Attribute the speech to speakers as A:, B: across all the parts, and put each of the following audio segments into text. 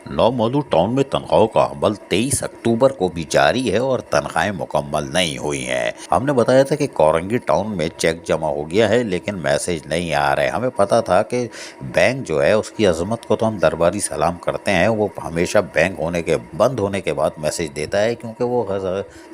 A: नौ मधु town में तनख्वाहों का अमल 23 अक्टूबर को भी जारी है और तनख्वाहें मुकम्मल नहीं हुई हैं। हमने बताया था कि कोरंगी टाउन में चेक जमा हो गया है लेकिन मैसेज नहीं आ रहे। हमें पता था कि बैंक जो है उसकी अजमत को तो हम दरबारी सलाम करते हैं, वो हमेशा बैंक बंद होने के बाद मैसेज देता है, क्योंकि वो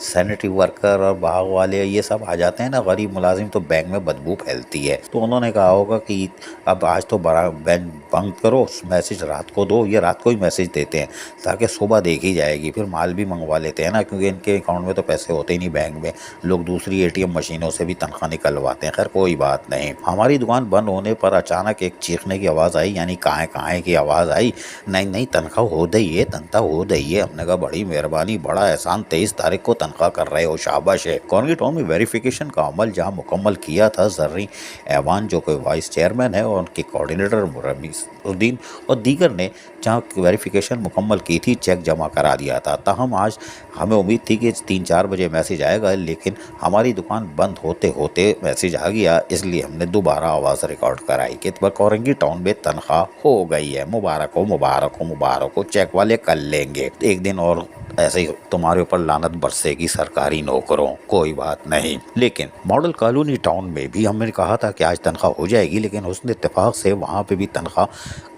A: सैनिटरी वर्कर और बाग वाले ये सब आ जाते हैं ना, गरीब मुलाजिम, तो बैंक में बदबू फैलती है। तो उन्होंने कहा होगा कि अब आज तो बड़ा बैंक बंद करो, मैसेज रात को दो, ये रात को ही मैसेज देते हैं ताकि सुबह देखी जाएगी, फिर माल भी मंगवा लेते हैं ना, क्योंकि इनके अकाउंट में तो पैसे होते ही नहीं बैंक में, लोग दूसरी एटीएम मशीनों से भी तनख्वाह निकलवाते हैं। खैर कोई बात नहीं। हमारी दुकान बंद होने पर अचानक एक चीखने की आवाज़ आई, यानी कहाँ कहाँ की आवाज़ आई, नहीं नहीं तनख्वाह हो गई है, तनख्वाह हो गई है। हमने कहा बड़ी मेहरबानी, बड़ा एहसान, 23 तारीख को तनख्वाह कर रहे हो, शाबाश है। कोरंगी टाउन में वेरिफिकेशन का अमल जहाँ मुकम्मल किया था, जर्री ऐवान जो कोई वाइस चेयरमैन है और उनके कोऑर्डिनेटर रमीसुद्दीन और दीगर ने जहाँ वेरिफिकेशन मुकम्मल की थी, चेक जमा करा दिया था। ताहम आज हमें उम्मीद थी कि 3-4 बजे मैसेज आएगा, लेकिन हमारी दुकान बंद होते होते मैसेज आ गया, इसलिए हमने दोबारा आवाज़ रिकॉर्ड कराई कि कोरंगी टाउन में तनख्वाह हो गई है, मुबारक हो मुबारक हो मुबारक हो, चेक वाले कर लेंगे, एक दिन और ऐसे ही तुम्हारे ऊपर लानत बरसेगी सरकारी नौकरों, कोई बात नहीं। लेकिन मॉडल कॉलोनी टाउन में भी हमने कहा था कि आज तनख्वाह हो जाएगी, लेकिन हुस्न इत्तेफाक से वहाँ पे भी तनख्वाह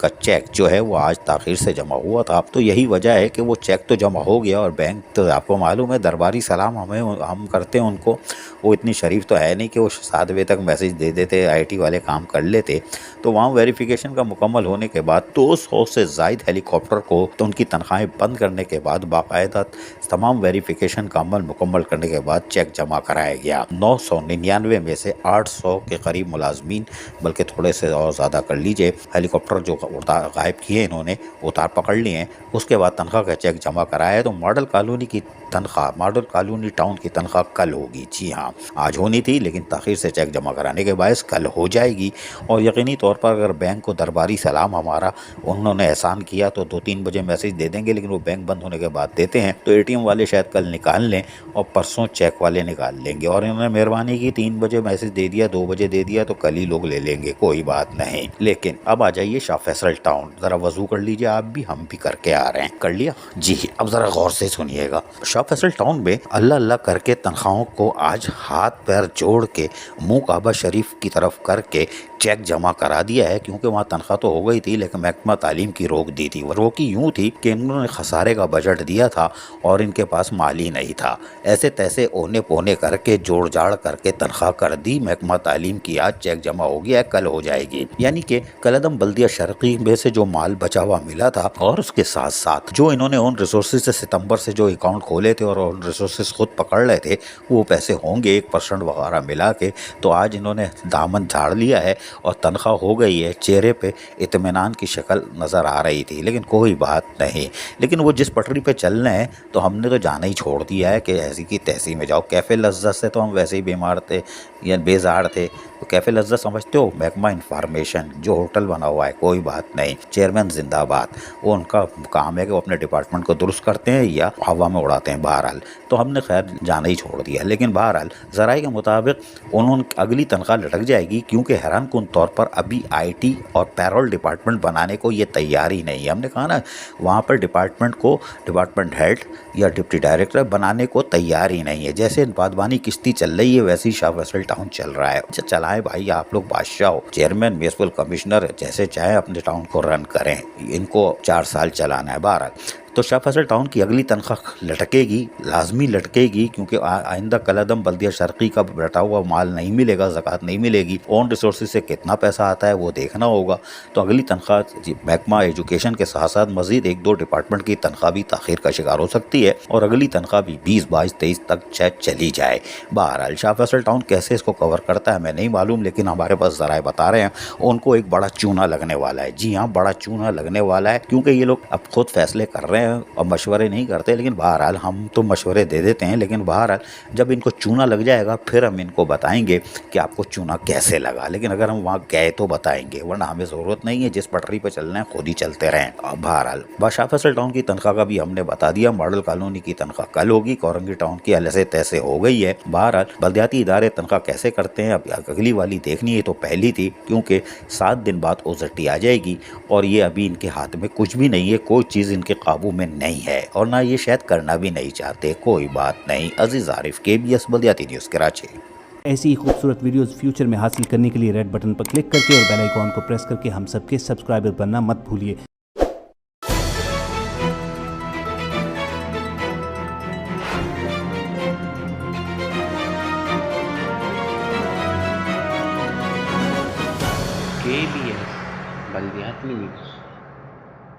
A: का चेक जो है वो आज ताख़ीर से जमा हुआ था। तो यही वजह है कि वो चेक तो जमा हो गया और बैंक तो आपको मालूम है दरबारी सलाम हम करते हैं उनको, वो इतनी शरीफ तो है नहीं कि वो 7 बजे तक मैसेज दे देते, आईटी वाले काम कर लेते। तो वहाँ वेरिफिकेशन का मुकम्मल होने के बाद 200 से ज़ायद हेलीकॉप्टर को तो उनकी तनख्वाहें बंद करने के बाद बाकायदा तमाम वेरिफिकेशन का अमल मुकम्मल करने के बाद चेक जमा कराया गया। 999 में से 800 के करीब मुलाजमीन, बल्कि थोड़े से और ज़्यादा कर लीजिए, हेलीकॉप्टर जो गायब किए इन्होंने उतार पकड़ लिए हैं, उसके बाद तनख्वाह का चेक जमा कराया है। तो मॉडल कॉलोनी की तनख्वाह, मॉडल कॉलोनी टाउन की तनख्वाह कल होगी। जी हाँ, आज होनी थी लेकिन ताख़ीर से चेक जमा कराने के बायस कल हो जाएगी। और यकीनी तौर पर अगर बैंक को दरबारी सलाम हमारा उन्होंने एहसान किया तो 2-3 बजे मैसेज दे देंगे, लेकिन वो बैंक बंद होने के बाद देते हैं। तो एटीएम वाले शायद कल निकाल लें और परसों चेक वाले निकाल लेंगे, और इन्होंने मेहरबानी की 3 बजे मैसेज दे दिया, 2 बजे दे दिया, तो कल ही लोग ले लेंगे, कोई बात नहीं। लेकिन अब आ जाइए शाह फैसल टाउन, ज़रा वजू कर लीजिए आप भी, हम भी करके आ रहे हैं। कर लिया जी। अब ज़रा गौर से सुनिएगा। शाह फैसल टाउन में अल्लाह अल्लाह करके तनख्वाहों को आज हाथ पैर जोड़ के मुँह काबा शरीफ की तरफ करके चेक जमा करा दिया है, क्योंकि वहाँ तनख्वाह तो हो गई थी लेकिन महकमा तालीम की रोक दी थी। रोकी यूँ थी कि इन्होंने खसारे का बजट दिया था और इनके पास माल ही नहीं था, ऐसे तैसे ओने पोने करके जोड़ जाड़ करके तनख्वाह कर दी महकमा तालीम की। आज चेक जमा हो गया है, कल हो जाएगी। यानी कि कलदम बल्दिया शर्की में से जो माल बचा हुआ मिला था और उसके साथ साथ जो इन्होंने ऑन रिसोर्सेज से सितंबर से जो अकाउंट खोले थे और ऑन रिसोर्सेज खुद पकड़ रहे थे, वो पैसे होंगे 1% वगैरह मिला के। तो आज इन्होंने दामन झाड़ लिया है और तनख्वाह हो गई है। चेहरे पे इत्मीनान की शक्ल नज़र आ रही थी, लेकिन कोई बात नहीं। लेकिन वो जिस पटरी पे चल रहे हैं तो हमने तो जाना ही छोड़ दिया है कि ऐसी की तैसी में जाओ। कैफ़े लज्जत से तो हम वैसे ही बीमार थे या बेजार थे, तो कैफ़े लज्जत समझते हो, महकमा इंफॉर्मेशन जो होटल बना हुआ है, कोई बात नहीं, चेयरमैन जिंदाबाद। वो उनका काम है कि वो अपने डिपार्टमेंट को दुरुस्त करते हैं या हवा में उड़ाते हैं। बहरहाल तो हमने खैर जाना ही छोड़ दिया। लेकिन बहरहाल ज़राए के मुताबिक उन्होंने अगली तनख्वाह लटक जाएगी, क्योंकि हैरान कुन तौर पर अभी आईटी और पैरोल डिपार्टमेंट बनाने को ये तैयार ही नहीं है। हमने कहा ना, वहाँ पर डिपार्टमेंट को डिपार्टमेंट हेड या डिप्टी डायरेक्टर बनाने को तैयार ही नहीं है। जैसे बादबानी किश्ती चल रही है वैसे ही शाह फैसल टाउन चल रहा है। अच्छा चलाएं भाई, आप लोग बादशाह हो, चेयरमैन म्युनिसिपल कमिश्नर जैसे चाहे अपने टाउन को रन करें, इनको 4 साल चलाना है। बहरहाल तो शाह फैसल टाउन की अगली तनख्वाह लटकेगी, लाजमी लटकेगी, क्योंकि आइंदा कलदम बल्दिया शर्की का बटा हुआ माल नहीं मिलेगा, ज़कात नहीं मिलेगी। ऑन रिसोर्सेज से कितना पैसा आता है वो देखना होगा। तो अगली तनख्वाह महकमा एजुकेशन के साथ साथ मज़ीद 1-2 डिपार्टमेंट की तनख्वाह भी ताख़ीर का शिकार हो सकती है, और अगली तनख्वाह भी 20, 22, 23 तक शायद चली जाए। बहरहाल शाह फैसल टाउन कैसे इसको कवर करता है मैं नहीं मालूम, लेकिन हमारे पास ज़राए बता रहे हैं उनको एक बड़ा चूना लगने वाला है। जी हाँ, बड़ा चूना लगने वाला है, क्योंकि ये लोग अब खुद फैसले कर रहे हैं और मशवरे नहीं करते, लेकिन बहरहाल हम तो मशवरे दे देते हैं, लेकिन बहरहाल जब इनको चूना लग जाएगा फिर हम इनको बताएंगे कि आपको चूना कैसे लगा। लेकिन अगर हम वहाँ गए तो बताएंगे, वरना हमें ज़रूरत नहीं है, जिस पटरी पर चलना है खुद ही चलते रहें। बहरहाल बादशाह फैसल टाउन की तनख्वाह का भी हमने बता दिया। मॉडल कॉलोनी की तनख्वाह कल होगी, कोरंगी टाउन की ऐसे तैसे हो गई है। बहरहाल बल्दियाती इदारे तनख्वाह कैसे करते हैं, अब अगली वाली देखनी है तो पहली थी, क्योंकि 7 दिन बाद ओजटी आ जाएगी और ये अभी इनके हाथ में कुछ भी नहीं है, कोई चीज़ इनके काबू में नहीं है और ना ये शायद करना भी नहीं चाहते। कोई बात नहीं। अजीज आरिफ, KBS बल्दियाती न्यूज़ कराची।
B: ऐसी ही खूबसूरत वीडियोस फ्यूचर में हासिल करने के लिए रेड बटन पर क्लिक करके और बेल आइकॉन को प्रेस करके हम सबके सब्सक्राइबर बनना मत भूलिए।
C: KBS बल्दियाती न्यूज़।